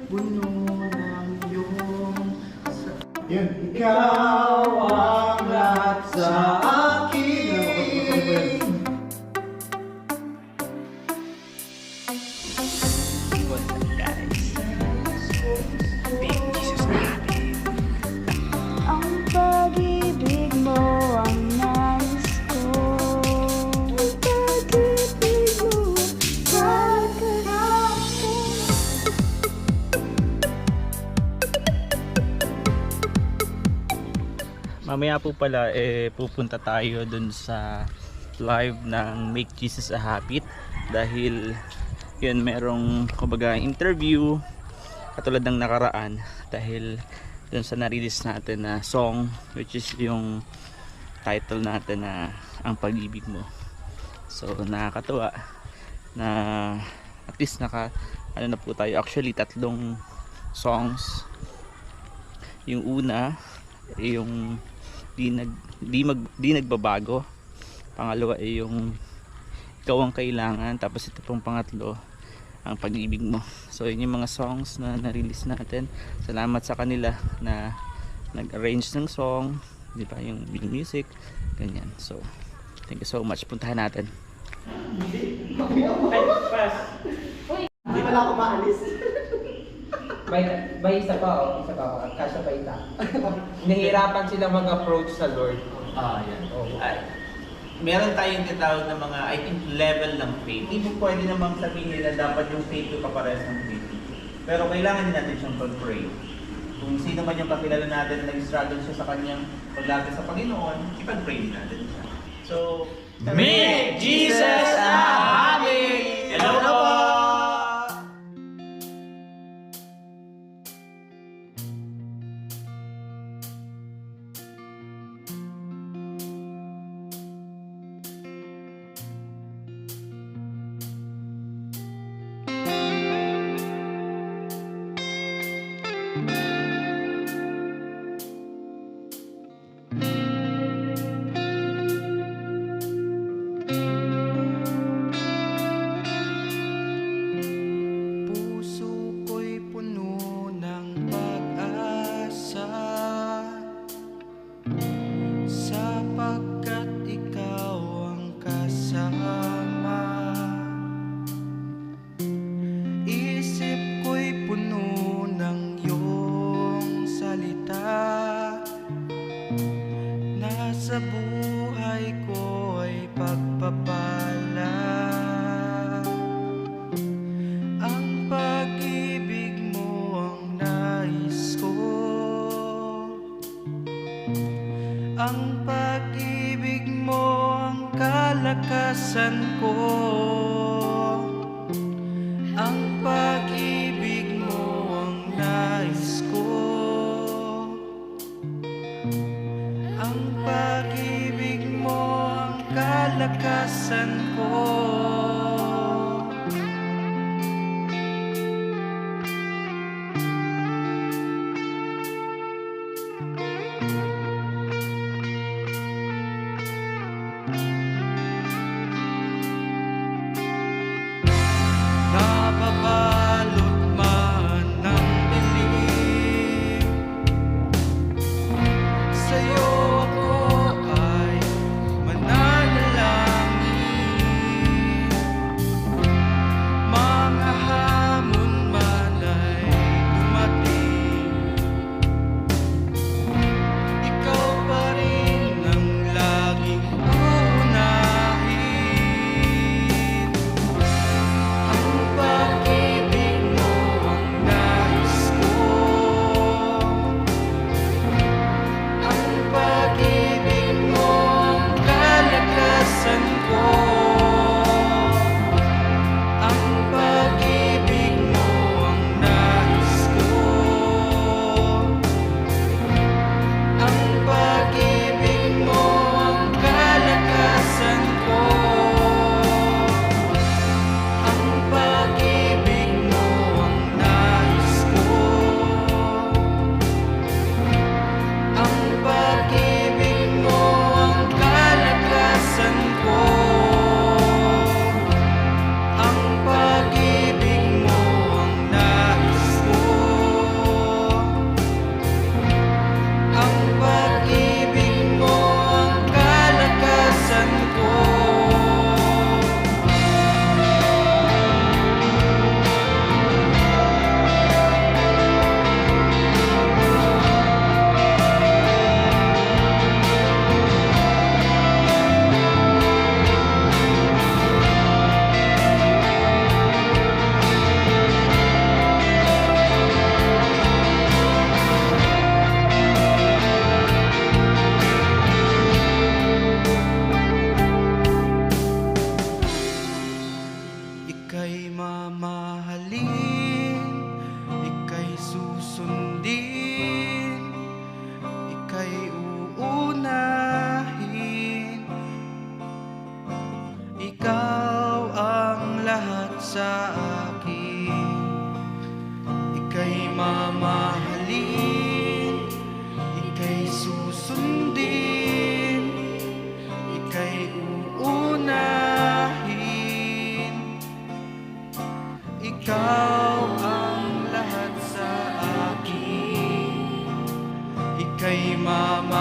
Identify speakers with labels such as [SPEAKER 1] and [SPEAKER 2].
[SPEAKER 1] puno ng iyong yun, ikaw ang lahat sa akin.
[SPEAKER 2] Ang pag-ibig mo ang nais ko. Ang pag-ibig mo pagkarapin.
[SPEAKER 3] Mamaya po pala pupunta tayo dun sa live ng Make Jesus a Habit dahil yun merong kumbaga interview katulad ng nakaraan dahil dun sa na-release natin na song which is yung title natin na Ang Pag-ibig Mo. So nakakatuwa na at least ano na po tayo, actually tatlong songs. Yung una yung di nagbabago, pangalawa ay yung Ikaw Ang Kailangan, tapos ito pong pangatlo Ang Pag-ibig Mo. So yun yung mga songs na na-release natin. Salamat sa kanila na nag-arrange ng song, di ba, yung music, ganyan. So thank you so much, puntahan natin.
[SPEAKER 1] Hindi pala ako maalis.
[SPEAKER 4] May isa pa, kasya pa ita. Nahihirapan sila mag-approach sa Lord.
[SPEAKER 3] Yan.
[SPEAKER 4] Oo.
[SPEAKER 3] Meron tayong tinatawag na mga, I think, level ng faith. Hindi po pwede namang sabihin nila dapat yung faith ko kapares ng faith. Pero kailangan din natin siyang pag-pray. Kung sino man yung kakilala natin na nag-struggle siya sa kanyang paglapit sa Panginoon, ipag-pray din natin siya. So,
[SPEAKER 4] Make Jesus a habit!
[SPEAKER 3] Hello po!
[SPEAKER 1] Puso ko'y puno ng pag-asa, sapagkat ikaw ang kasama. Isip ko'y puno ng iyong salita, nasa buhay ko ay pagpapala. Ang pag-ibig mo ang nais ko, ang pag-ibig mo ang kalakasan ko, ang pag-ibig mo ang nais ko, ang pag-ibig mo ang kalakasan ko. Ika'y mamahalin, ika'y susundin, ika'y uunahin. Ikaw ang lahat sa akin. Ika'y mamahalin, ika'y susundin, ika'y uunahin. Ikaw ang lahat sa akin. Ika'y mamahalin,